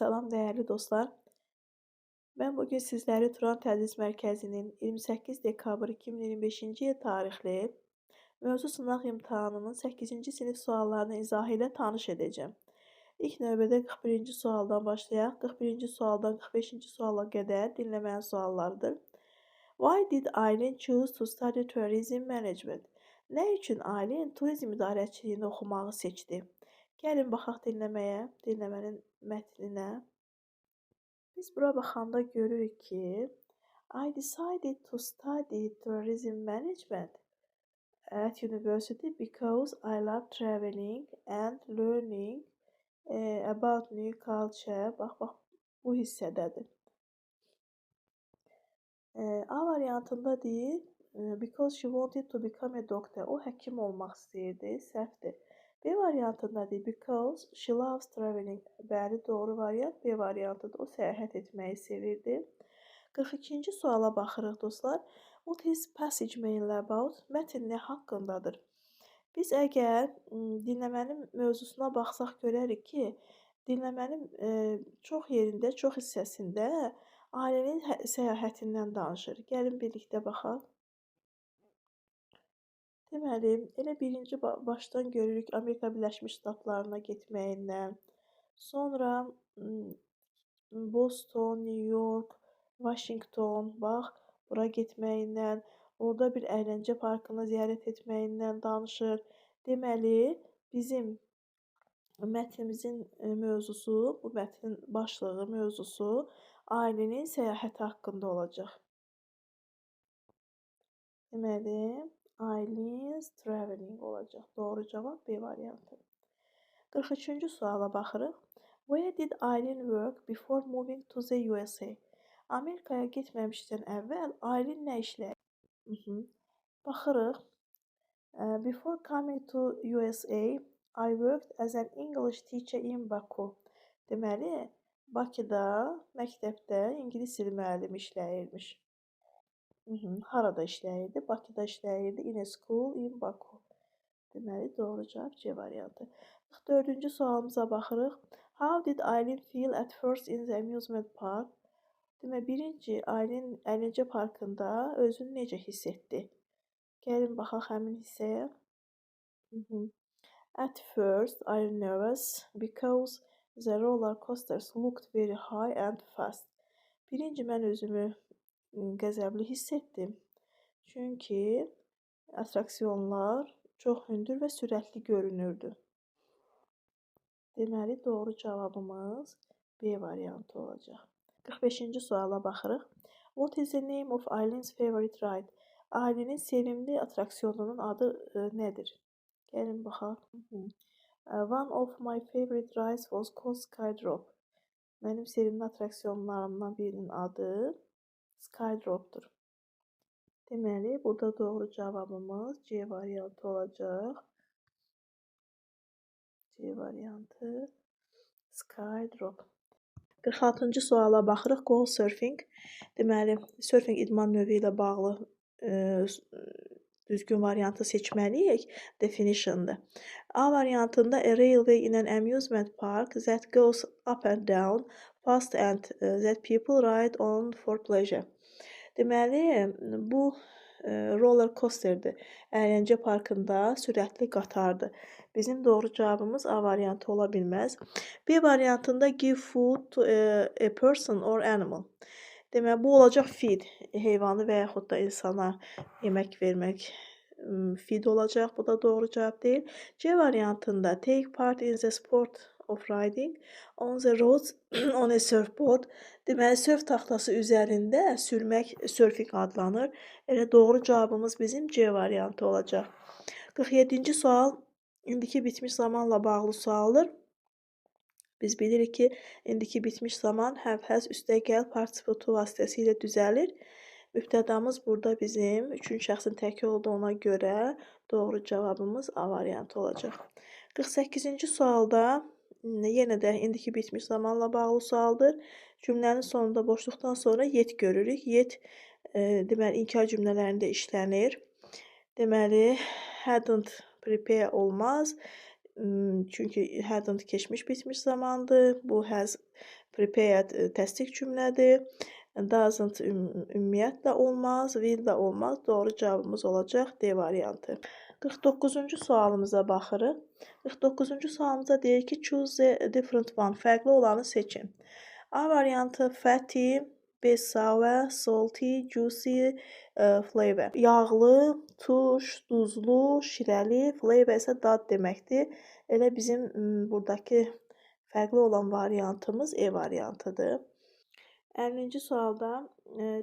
Salam dəyərli dostlar. Mən bugün sizləri Turan Tədris Mərkəzinin 28 dekabr 2025-ci il tarixli mövzu sınaq imtahanının 8-ci sinif suallarını izahı ilə tanış edəcəm. İlk növbədə 41-ci sualdan başlayaq. 41-ci sualdan 45-ci suala qədər dinləməli suallardır. Why did Aylin choose to study tourism management? Nə üçün Aylin turizm idarəçiliyini oxumağı seçdi? Gəlin baxaq dinləmənin mətninə. Biz bura baxanda görürük ki, I decided to study tourism management at university because I love traveling and learning about new culture. Bax, bu hissədədir. A variantında deyir, because she wanted to become a doctor. O həkim olmaq istəyirdi, səhvdir. B variantında deyir, because she loves traveling. Bəli, doğru variant. B variantında o səyahət etməyi sevirdi. 42-ci suala baxırıq dostlar. What is passage mainly about? Mətn nə haqqındadır? Biz əgər dinləmənin mövzusuna baxsaq görərik ki, dinləmənin çox yerində, çox hissəsində ailənin səyahətindən danışır. Gəlin birlikdə baxaq. Deməli, elə birinci başdan görürük Amerika Birləşmiş Ştatlarına getməyindən, sonra Boston, New York, Washington, bax, bura getməyindən, orada bir əyləncə parkını ziyarət etməyindən danışır. Deməli, bizim mətnimizin mövzusu, bu mətnin başlığı, mövzusu ailənin səyahəti haqqında olacaq. Deməli, Aylin's traveling olacaq. Doğru cavab B variantı. 43-cü suala baxırıq. Where did Aylin work before moving to the USA? Amerikaya getməmişdən əvvəl Aylin nə işləyir? Baxırıq. Before coming to USA, I worked as an English teacher in Baku. Deməli, Bakıda, məktəbdə ingilis dili müəllimi işləyirmiş. Harada işləyirdi? Bakıda işləyirdi. In a school in Baku. Deməli, doğru cavab C variantı. 44-cü sualımıza baxırıq. How did Aylin feel at first in the amusement park? Deməli, birinci Aylin əyləncə parkında özünü necə hiss etdi? Gəlin baxaq həmin hissəyə. At first, I was nervous because the roller coasters looked very high and fast. Birinci mən özümü qəzəbli hiss etdim. Çünki atraksiyonlar çox hündür və sürətli görünürdü. Deməli, doğru cavabımız B variantı olacaq. 45-ci suala baxırıq. What is the name of Aylin's favorite ride? Aylinin sevimli atraksiyonunun adı nədir? Gəlin baxaq. One of my favorite rides was called Skydrop. Mənim sevimli atraksiyonlarımdan birinin adı Skydrop'dur. Deməli, burada doğru cavabımız C variantı olacaq. C variantı Skydrop. 46-cı suala baxırıq. Go surfing. Deməli, surfing idman növü ilə bağlı düzgün variantı seçməliyik. Definition'dır. A variantında a railway in an amusement park that goes up and down fast and that people ride on for pleasure. Deməli, bu roller coasterdir. Əyləncə parkında sürətli qatardır. Bizim doğru cavabımız A variantı ola bilməz. B variantında give food to a person or animal. Deməli, bu olacaq feed. Heyvanı və yaxud da insana yemək vermək feed olacaq. Bu da doğru cavab deyil. C variantında take part in the sport of riding on the roads on a surfboard. Deməli, surf taxtası üzərində sürmək surfing adlanır. Elə doğru cavabımız bizim C variantı olacaq. 47-ci sual indiki bitmiş zamanla bağlı sualdır. Biz bilirik ki, indiki bitmiş zaman have-has üstəgəl partisiputu vasitəsilə düzəlir. Mübtədamız burada bizim 3-cü şəxsin təki olduğuna görə doğru cavabımız A variantı olacaq. 48-ci sualda yenə də indiki bitmiş zamanla bağlı sualdır. Cümlənin sonunda boşluqdan sonra yet görürük. Yet deməli inkar cümlələrində işlənir. Deməli, hadn't prepare olmaz. Çünki hadn't keçmiş bitmiş zamandır. Bu has Prepared təsdiq cümlədir. Doesn't ümumiyyətlə olmaz, will də olmaz. Doğru cavabımız olacaq D variantı. 49-cu sualımıza baxırıq. 49-cu sualımıza deyir ki, choose a different one. Fərqli olanı seçin. A variantı fatty, B sour, salty, juicy, flavor. Yağlı, tuş, duzlu, şirəli, flavor isə dad deməkdir. Elə bizim buradakı fərqli olan variantımız E variantıdır. 50-ci sualda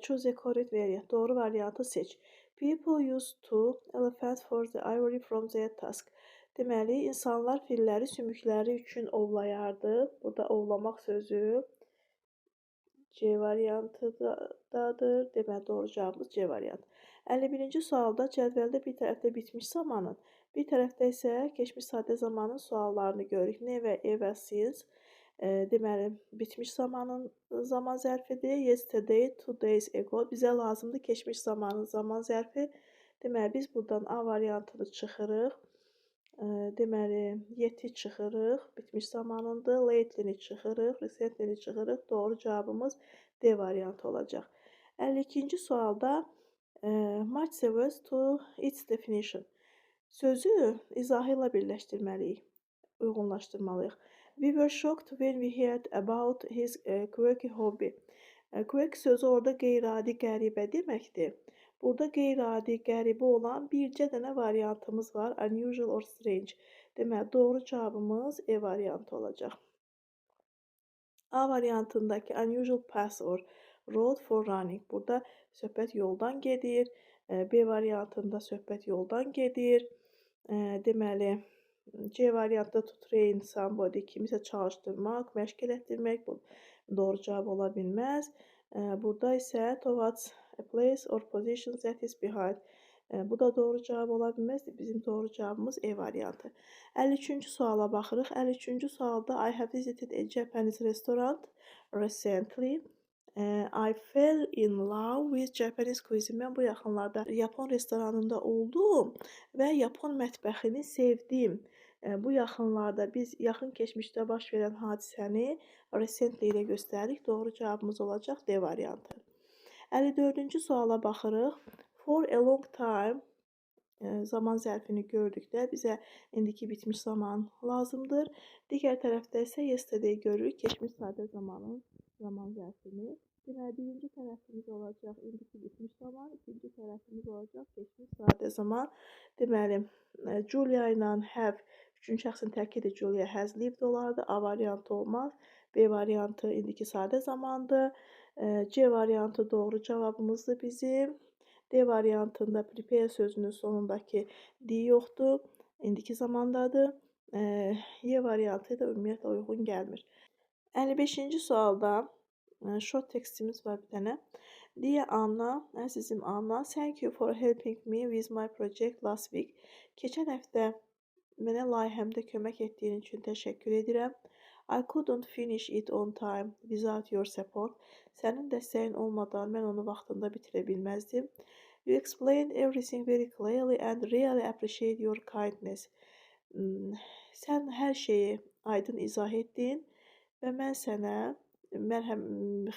choose a correct variant. Doğru variantı seç. People used to elephants for the ivory from their tusk. Deməli, insanlar filləri sümükləri üçün ovlayardı. Burada ovlamaq sözü C variantıdadır. Deməli, doğru cavabımız C variantı. 51-ci sualda cədvəldə bir tərəfdə bitmiş zamanın, bir tərəfdə isə keçmiş sadə zamanın suallarını görürük. Ne və E və since. Deməli, bitmiş zamanın zaman zərfidir. Yesterday, 2 days ago. Bizə lazımdır keçmiş zamanın zaman zərfi. Deməli, biz buradan A variantını çıxırıq. Deməli, yeti çıxırıq. Bitmiş zamanındır. Lately-ni çıxırıq. Recently-ni çıxırıq. Doğru cavabımız D variantı olacaq. 52-ci sualda match the words to its definition. Sözü izahı ilə birləşdirməliyik, uyğunlaşdırmalıyıq. We were shocked when we heard about his quirky hobby. Quirky sözü orada qeyri-adi, qəribə deməkdir. Burada qeyri-adi, qəribə olan bircə dənə variantımız var. Unusual or strange. Deməli, doğru cavabımız E variantı olacaq. A variantındakı unusual path or road for running. Burada söhbət yoldan gedir. B variantında söhbət yoldan gedir. Deməli, C variantda to train somebody, kimisə çalışdırmaq, məşq elətdirmək. Bu doğru cavab ola bilməz. Burada isə towards a place or position that is behind. Bu da doğru cavab ola bilməz. Bizim doğru cavabımız E variantı. 53-cü suala baxırıq. 53-cü sualda I have visited a Japanese restaurant recently. I fell in love with Japanese cuisine. Mən bu yaxınlarda Yapon restoranında oldum və Yapon mətbəxini sevdim. Bu yaxınlarda biz yaxın keçmişdə baş verən hadisəni recently ilə göstəririk. Doğru cavabımız olacaq D variantı. 54-cü suala baxırıq. For a long time zaman zərfini gördükdə bizə indiki bitmiş zaman lazımdır. Digər tərəfdə isə yesterday görürük keçmiş sadə zamanın zaman zərfini. Deməli, birinci tərəfimiz olacaq indiki bitmiş zaman, ikinci tərəfimiz olacaq keçmiş sadə zaman. Deməli, Julia ilə have, üçüncü şəxsin təkidi Julia has lived olardı. A variantı olmaz. B variantı indiki sadə zamandır. C variantı doğru cavabımızdır bizim. D variantında prepare sözünün sonundakı D yoxdur. İndiki zamandadır. Y variantı da ümumiyyətlə uyğun gəlmir. 55-ci sualda short tekstimiz var bir dənə. Dear Anna, əzizim Anna, thank you for helping me with my project last week. Keçən həftə mənə layihəmdə kömək etdiyin üçün təşəkkür edirəm. I couldn't finish it on time without your support. Sənin dəstəyin olmadan mən onu vaxtında bitirə bilməzdim. You explained everything very clearly and really appreciate your kindness. Sən hər şeyi aydın izah etdin və mən sənə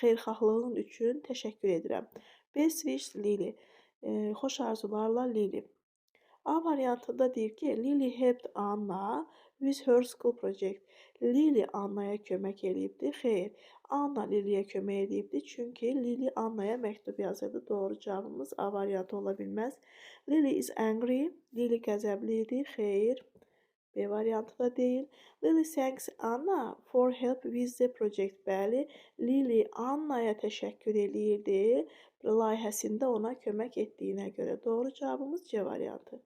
xeyirxahlığın üçün təşəkkür edirəm. Best wish Lily. Xoş arzularla Lily. A variantında deyir ki, Lily helped Anna with her school project. Lily Annaya kömək eləyibdi. Xeyr, Anna Lily'yə kömək eləyibdi. Çünki Lily Annaya məktub yazırdı. Doğru cavabımız A variantı ola bilməz. Lily is angry. Lily qəzəbli idi. Xeyr, B variantı da deyil. Lily thanks Anna for help with the project. Bəli, Lily Annaya təşəkkür eləyirdi. Layihəsində ona kömək etdiyinə görə. Doğru cavabımız C variantı.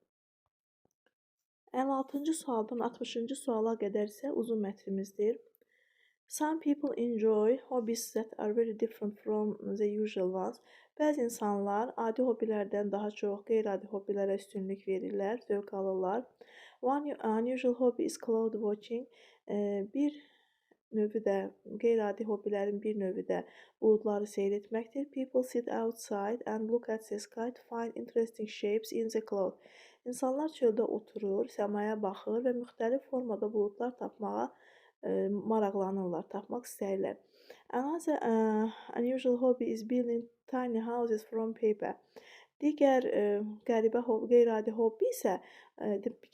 56-cı sualdan 60-cı suala qədər isə uzun mətrimizdir. Some people enjoy hobbies that are very different from the usual ones. Bəzi insanlar adi hobbilərdən daha çox qeyri-adi hobbilərə üstünlük verirlər, zövq alırlar. One unusual hobby is cloud watching. Bir növü də, qeyri-adi hobbilərin bir növü də buludları seyr etməkdir. People sit outside and look at the sky to find interesting shapes in the cloud. İnsanlar çöldə oturur, səmaya baxır və müxtəlif formada buludlar tapmağa maraqlanırlar, tapmaq istəyirlər. Another unusual hobby is building tiny houses from paper. Digər qeyri-adi hobbi isə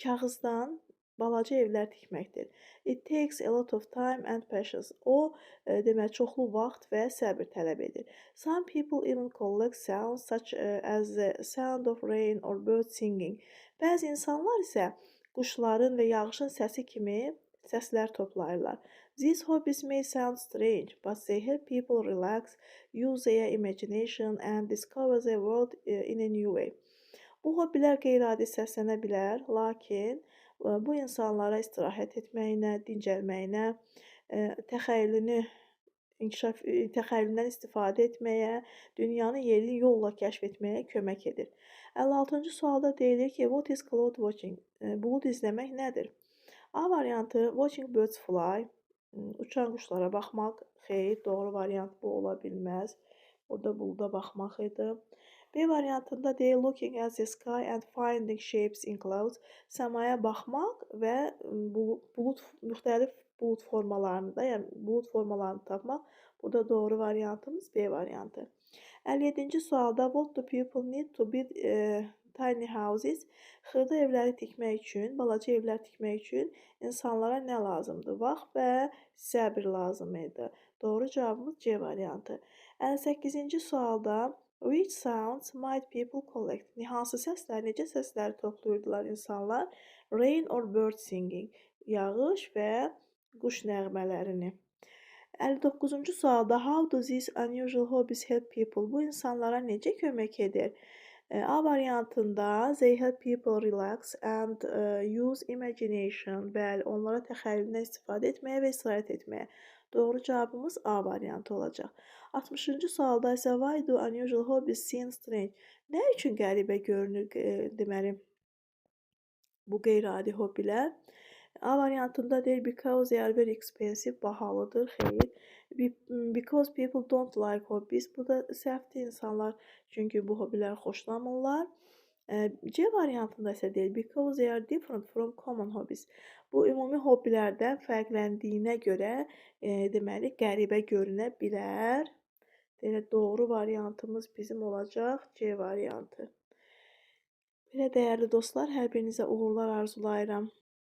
kağızdan balaca evlər tikməkdir. It takes a lot of time and patience. O, demək, çoxlu vaxt və səbir tələb edir. Some people even collect sounds such as the sound of rain or birds singing. Bəzi insanlar isə quşların və yağışın səsi kimi səslər toplayırlar. These hobbies may sound strange, but they help people relax, use their imagination and discover the world in a new way. Bu hobbilər qeyri-adi səslənə bilər, lakin bu insanlara istirahət etməyinə, dincəlməyinə, təxəyyülünü təxəyyülündən istifadə etməyə, dünyanı yeni yolla kəşf etməyə kömək edir. 56-cı sualda deyilir ki, what is cloud watching? Bulud izləmək nədir? A variantı watching birds fly, uçan quşlara baxmaq. Xeyr, doğru variant bu ola bilməz. Orada buluda baxmaq idi. B variantında deyir looking at the sky and finding shapes in clouds. Səmaya baxmaq və müxtəlif bulud formalarını da, yəni bulud formalarını tapmaq. Burada doğru variantımız B variantı. 57-ci sualda what do people need to build tiny houses? Xırda evləri tikmək üçün, balaca evlər tikmək üçün insanlara nə lazımdır? Vaxt və səbir lazım idi. Doğru cavabımız C variantı. 58-ci sualda which sounds might people collect? Hansı səslər, necə səsləri toplayırdılar insanlar? Rain or bird singing? Yağış və quş nəğmələrini. 59-cu sualda how do these unusual hobbies help people? Bu insanlara necə kömək edir? A variantında they help people relax and use imagination. Bəli, onlara təxəyyülündən istifadə etməyə və istirahət etməyə. Doğru cavabımız A variantı olacaq. 60-cı sualda isə why do unusual hobbies seem strange? Nə üçün qəribə görünür, deməli, bu qeyri-adi hobbilər? A variantında deyir because they are very expensive, bahalıdır. Xeyr. Because people don't like hobbies. Bu da səhvdir, insanlar çünki bu hobbiləri xoşlamırlar. C variantında isə deyir because they are different from common hobbies. Bu ümumi hobbilərdən fərqləndiyinə görə deməli qəribə görünə bilər. Belə doğru variantımız bizim olacaq C variantı. Belə dəyərli dostlar, hər birinizə uğurlar arzulayıram.